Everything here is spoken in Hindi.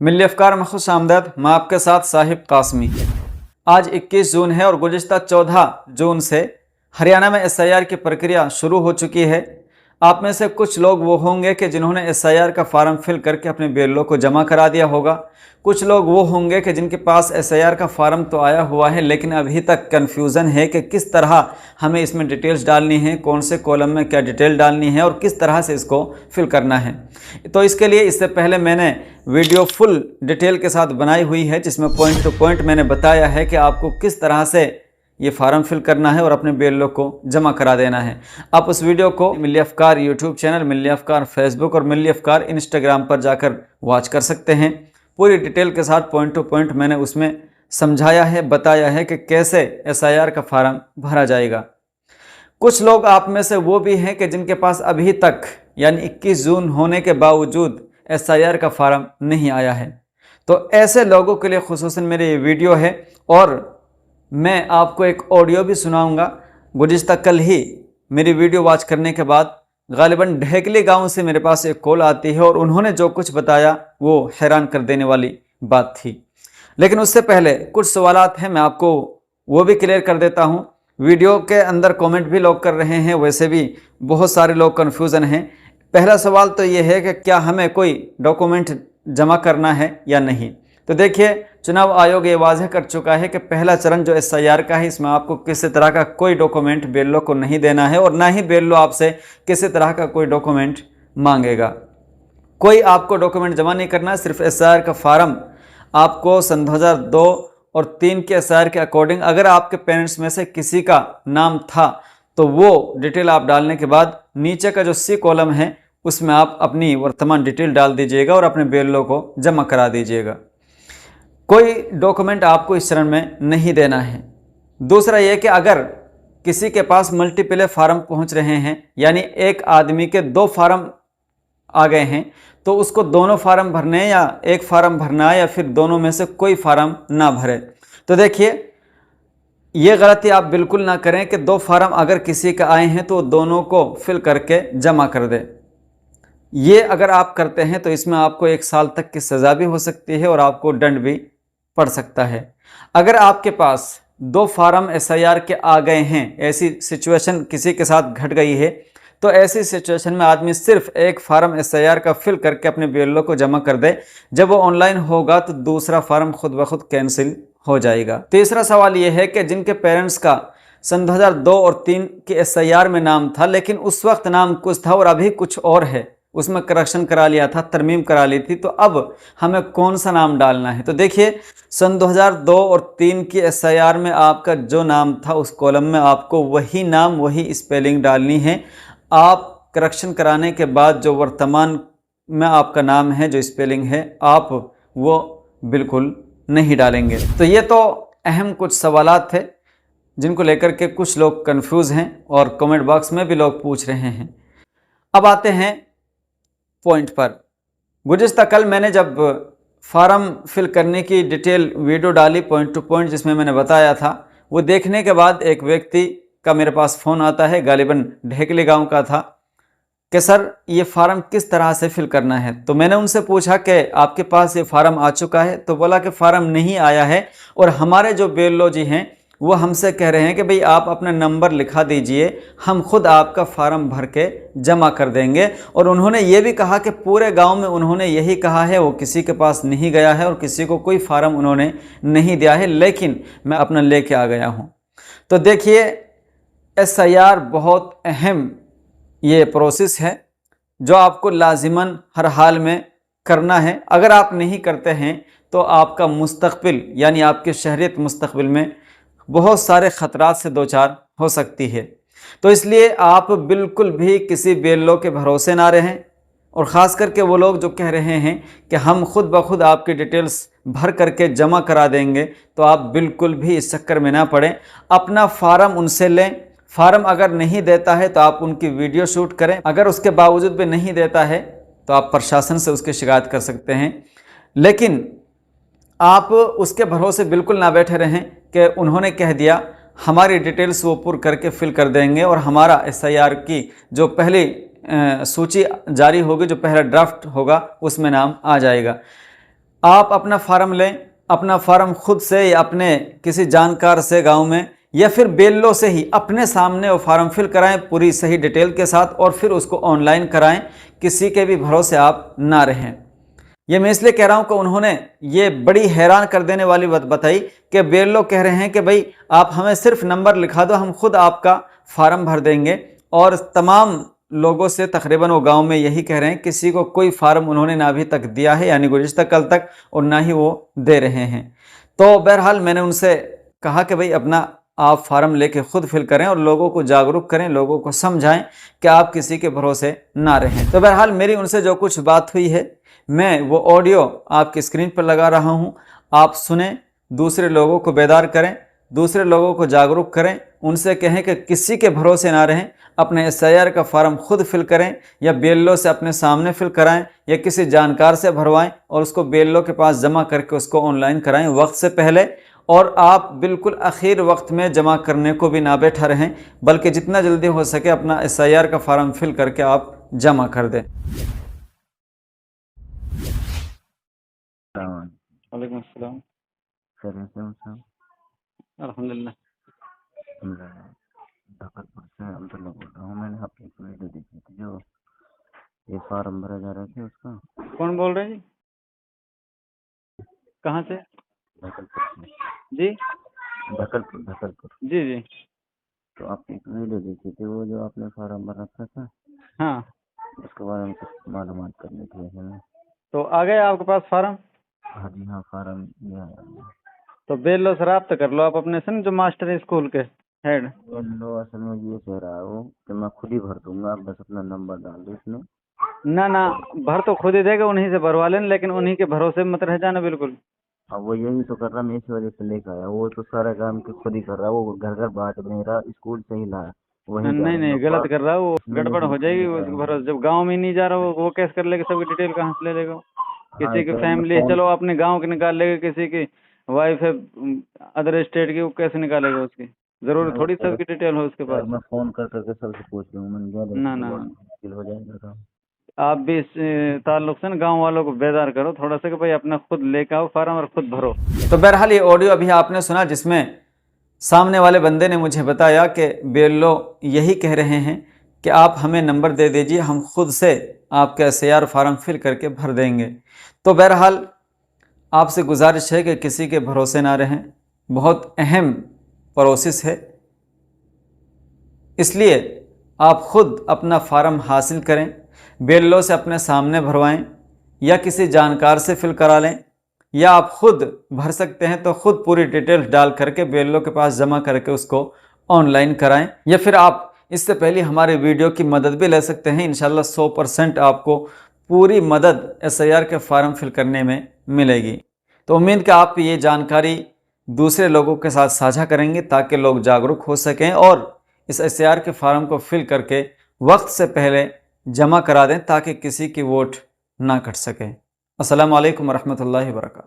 मिल्ली अफ़कार में खुश आमदद। मैं आपके साथ साहिब कासमी। आज 21 जून है और गुज़िश्ता 14 जून से हरियाणा में SIR की प्रक्रिया शुरू हो चुकी है। आप में से कुछ लोग वो होंगे कि जिन्होंने SIR का फार्म फिल करके अपने BLO को जमा करा दिया होगा। कुछ लोग वो होंगे कि जिनके पास SIR का फार्म तो आया हुआ है लेकिन अभी तक कन्फ्यूज़न है कि किस तरह हमें इसमें डिटेल्स डालनी है, कौन से कॉलम में क्या डिटेल डालनी है और किस तरह से इसको फिल करना है। तो इसके लिए इससे पहले मैंने वीडियो फुल डिटेल के साथ बनाई हुई है जिसमें पॉइंट टू पॉइंट मैंने बताया है कि आपको किस तरह से ये फार्म फिल करना है और अपने BLO को जमा करा देना है। आप उस वीडियो को मिल्ली अफ़कार यूट्यूब चैनल, मिल्ली अफ़कार फेसबुक और मिल्ली अफ़कार इंस्टाग्राम पर जाकर वॉच कर सकते हैं। पूरी डिटेल के साथ पॉइंट टू पॉइंट मैंने उसमें समझाया है, बताया है कि कैसे SIR का फार्म भरा जाएगा। कुछ लोग आप में से वो भी हैं कि जिनके पास अभी तक यानी 21 जून होने के बावजूद SIR का फार्म नहीं आया है। तो ऐसे लोगों के लिए खुसूसन मेरी ये वीडियो है और मैं आपको एक ऑडियो भी सुनाऊंगा। गुज़िश्ता कल ही मेरी वीडियो वॉच करने के बाद गालिबन ढेकली गांव से मेरे पास एक कॉल आती है और उन्होंने जो कुछ बताया वो हैरान कर देने वाली बात थी। लेकिन उससे पहले कुछ सवालात हैं, मैं आपको वो भी क्लियर कर देता हूँ। वीडियो के अंदर कमेंट भी लोग कर रहे हैं, वैसे भी बहुत सारे लोग कन्फ्यूज़न हैं। पहला सवाल तो ये है कि क्या हमें कोई डॉक्यूमेंट जमा करना है या नहीं। तो देखिए, चुनाव आयोग ये वाज़ह कर चुका है कि पहला चरण जो SIR का है इसमें आपको किसी तरह का कोई डॉक्यूमेंट BLO को नहीं देना है और ना ही BLO आपसे किसी तरह का कोई डॉक्यूमेंट मांगेगा। कोई आपको डॉक्यूमेंट जमा नहीं करना है, सिर्फ SIR का फार्म आपको सन 2002 और 3 के SIR के अकॉर्डिंग अगर आपके पेरेंट्स में से किसी का नाम था तो वो डिटेल आप डालने के बाद नीचे का जो C कॉलम है उसमें आप अपनी वर्तमान डिटेल डाल दीजिएगा और अपने BLO को जमा करा दीजिएगा। कोई डॉक्यूमेंट आपको इस चरण में नहीं देना है। दूसरा यह कि अगर किसी के पास मल्टीपल फार्म पहुंच रहे हैं यानी एक आदमी के 2 फार्म आ गए हैं तो उसको दोनों फार्म भरने या एक फार्म भरना है या फिर दोनों में से कोई फार्म ना भरे। तो देखिए, ये गलती आप बिल्कुल ना करें कि 2 फार्म अगर किसी का आए हैं तो दोनों को फिल करके जमा कर दे। ये अगर आप करते हैं तो इसमें आपको 1 साल तक की सज़ा भी हो सकती है और आपको दंड भी पड़ सकता है। अगर आपके पास 2 फार्म SIR के आ गए हैं, ऐसी सिचुएशन किसी के साथ घट गई है, तो ऐसी सिचुएशन में आदमी सिर्फ एक फार्म SIR का फिल करके अपने BLO को जमा कर दे। जब वो ऑनलाइन होगा तो दूसरा फार्म खुद ब खुद कैंसिल हो जाएगा। तीसरा सवाल ये है कि जिनके पेरेंट्स का सन 2002 और 3 के SIR में नाम था लेकिन उस वक्त नाम कुछ था और अभी कुछ और है, उसमें करेक्शन करा लिया था, तरमीम करा ली थी, तो अब हमें कौन सा नाम डालना है। तो देखिए, सन 2002 और 3 की SIR में आपका जो नाम था उस कॉलम में आपको वही नाम वही स्पेलिंग डालनी है। आप करेक्शन कराने के बाद जो वर्तमान में आपका नाम है, जो स्पेलिंग है, आप वो बिल्कुल नहीं डालेंगे। तो ये तो अहम कुछ सवालात थे जिनको लेकर के कुछ लोग कंफ्यूज हैं और कमेंट बॉक्स में भी लोग पूछ रहे हैं। अब आते हैं पॉइंट पर। गुज़िश्ता कल मैंने जब फार्म फिल करने की डिटेल वीडियो डाली पॉइंट टू पॉइंट जिसमें मैंने बताया था, वो देखने के बाद एक व्यक्ति का मेरे पास फ़ोन आता है, गालिबन ढेकली गांव का था, कि सर ये फार्म किस तरह से फिल करना है। तो मैंने उनसे पूछा कि आपके पास ये फार्म आ चुका है। तो बोला कि फार्म नहीं आया है और हमारे जो BLO जी हैं वो हमसे कह रहे हैं कि भाई आप अपना नंबर लिखा दीजिए, हम खुद आपका फार्म भर के जमा कर देंगे। और उन्होंने ये भी कहा कि पूरे गांव में उन्होंने यही कहा है, वो किसी के पास नहीं गया है और किसी को कोई फार्म उन्होंने नहीं दिया है, लेकिन मैं अपना लेके आ गया हूँ। तो देखिए, SIR बहुत अहम ये प्रोसेस है जो आपको लाजिमन हर हाल में करना है। अगर आप नहीं करते हैं तो आपका मुस्तकबिल यानी आपकी शहरियत मुस्तकबिल में बहुत सारे ख़तरात से दो चार हो सकती है। तो इसलिए आप बिल्कुल भी किसी BLO के भरोसे ना रहें और ख़ास करके वो लोग जो कह रहे हैं कि हम खुद ब खुद आपकी डिटेल्स भर करके जमा करा देंगे, तो आप बिल्कुल भी इस चक्कर में ना पड़ें। अपना फार्म उनसे लें। फार्म अगर नहीं देता है तो आप उनकी वीडियो शूट करें। अगर उसके बावजूद भी नहीं देता है तो आप प्रशासन से उसकी शिकायत कर सकते हैं। लेकिन आप उसके भरोसे बिल्कुल ना बैठे रहें कि उन्होंने कह दिया, हमारी डिटेल्स वो पूर करके फिल कर देंगे और हमारा SIR की जो पहली सूची जारी होगी, जो पहला ड्राफ्ट होगा, उसमें नाम आ जाएगा। आप अपना फार्म लें, अपना फार्म खुद से या अपने किसी जानकार से गांव में या फिर बेल्लो से ही अपने सामने वो फार्म फिल कराएं पूरी सही डिटेल के साथ, और फिर उसको ऑनलाइन कराएं। किसी के भी भरोसे आप ना रहें। ये मैं इसलिए कह रहा हूं कि उन्होंने ये बड़ी हैरान कर देने वाली बात बताई कि बेल्लो कह रहे हैं कि भाई आप हमें सिर्फ नंबर लिखा दो, हम खुद आपका फार्म भर देंगे। और तमाम लोगों से तकरीबन वो गांव में यही कह रहे हैं, किसी को कोई फार्म उन्होंने ना अभी तक दिया है, यानी गुज़िश्ता कल तक, और ना ही वो दे रहे हैं। तो बहरहाल मैंने उनसे कहा कि भाई अपना आप फार्म लेके खुद फिल करें और लोगों को जागरूक करें, लोगों को समझाएं कि आप किसी के भरोसे ना रहें। तो बहरहाल मेरी उनसे जो कुछ बात हुई है, मैं वो ऑडियो आपकी स्क्रीन पर लगा रहा हूं, आप सुने, दूसरे लोगों को बेदार करें, दूसरे लोगों को जागरूक करें, उनसे कहें कि किसी के भरोसे ना रहें, अपने एसआईआर का फार्म खुद फिल करें या बेल्लो से अपने सामने फिल कराएं या किसी जानकार से भरवाएं और उसको बेल्लो के पास जमा करके उसको ऑनलाइन कराएं वक्त से पहले। और आप बिल्कुल आखिर वक्त में जमा करने को भी ना बैठा रहें, बल्कि जितना जल्दी हो सके अपना एसआईआर का फार्म फिल करके आप जमा कर दें। वालेकुम अस्सलाम। अल्हम्दुलिल्लाह। ढकरपुर से अब्दुल्ला बोल रहा हूँ। मैंने आपकी एक वीडियो देखी थी, जो ये फार्म भरा जा रहा था उसका। कौन बोल रहे हैं जी? कहाँ से? ढकलपुर से। जी ढकलपुर। जी जी। तो आपकी एक वीडियो देखी थी, वो जो आपने फार्म भरा था, हाँ, उसके बारे में कुछ मालूमात करनी थी हमें। तो आ गया आपके पास फार्म? हाँ जी हाँ, फार्म ये आया है। तो बेल्लो से रब्ता कर लो आप अपने से, जो मास्टर स्कूल के हेड। लो, असल में ये कह रहा है वो कि मैं खुद ही भर दूंगा, आप बस अपना नंबर डाल दो इसमें। ना ना, भर तो खुद ही देगा, उन्हीं से भरवा लेना, लेकिन उन्हीं के भरोसे मत रह जाना बिल्कुल। अब वो यही तो कर रहा, मैं इस वजह से लेकर आया। वो तो सारा काम खुद ही कर रहा, वो घर घर बांट नहीं रहा, स्कूल से ही लाया, वहीं जा नहीं रहे नहीं, लोग गलत बात। कर रहा है वो, मैंने गड़बड़ हो बिल्कुल जाएगी लेकर उसके आया। भरोसे। जब गांव में ही नहीं जा रहा वो कैसे कर लेगा? सबकी डिटेल कहाँ से ले लेगा? हाँ, किसी की तो मैं फैमिली, फोन चलो अपने गांव की निकाल लेगा, किसी की वाइफ है अदर स्टेट की, वो कैसे निकालेगा? उसकी जरूरी थोड़ी सबकी डिटेल हो उसके पास। मैं फोन कर करके सबसे पूछ लूँ, मैंने कहा ना तो ना, बहुत मुश्किल हो जाएगा काम। आप भी इस ताल्लुक से ना गाँव वालों को बेदार करो थोड़ा सा कि भाई अपना खुद लेके आओ फार्म और खुद भरो। तो बहरहाल ये ऑडियो अभी आपने सुना, जिसमें सामने वाले बंदे ने मुझे बताया कि बेल्लो यही कह रहे हैं कि आप हमें नंबर दे दीजिए, हम खुद से आपका एसआईआर फार्म फिल करके भर देंगे। तो बहरहाल आपसे गुजारिश है कि किसी के भरोसे ना रहें, बहुत अहम प्रोसेस है, इसलिए आप खुद अपना फार्म हासिल करें, बेल्लो से अपने सामने भरवाएं या किसी जानकार से फिल करा लें, या आप खुद भर सकते हैं तो खुद पूरी डिटेल्स डाल करके बेल्लो के पास जमा करके उसको ऑनलाइन कराएं। या फिर आप इससे पहले हमारे वीडियो की मदद भी ले सकते हैं। इंशाल्लाह 100% आपको पूरी मदद एसआईआर के फार्म फिल करने में मिलेगी। तो उम्मीद कि आप ये जानकारी दूसरे लोगों के साथ साझा करेंगे ताकि लोग जागरूक हो सकें और इस एसआईआर के फार्म को फिल करके वक्त से पहले जमा करा दें ताकि किसी की वोट ना कट सके। अस्सलाम वालेकुम रहमतुल्लाहि व बरकातहू।